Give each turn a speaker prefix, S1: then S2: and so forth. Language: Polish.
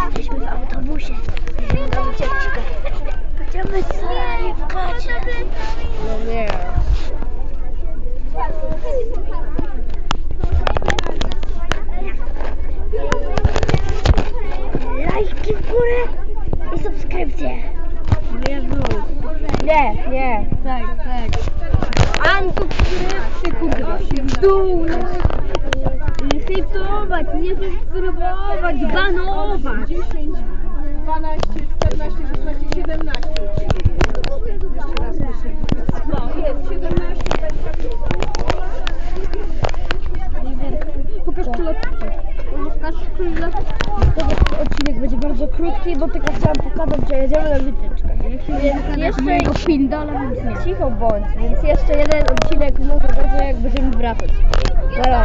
S1: Jesteśmy w autobusie. Jedziemy na ucieczkę. Będziemy srali w gacie.
S2: No nie.
S1: Lajki w górę i subskrypcje.
S2: Nie.
S1: Tak.
S2: Unsubskrypcje, kurwa, się w dół. Hejtować, nie subskrybować, banować.
S3: 10, 12, 14, 16, 17. Jeszcze raz proszę. No, jest 17.
S2: Pokaż klocki. Pokaż klocki. Ten odcinek będzie bardzo krótki, bo tylko chciałam pokazać, że jedziemy na wytyczkę. Więc jeszcze pindola, więc nie. Cicho bądź, więc jeszcze jeden odcinek może będzie, jak będziemy wracać. Na razie.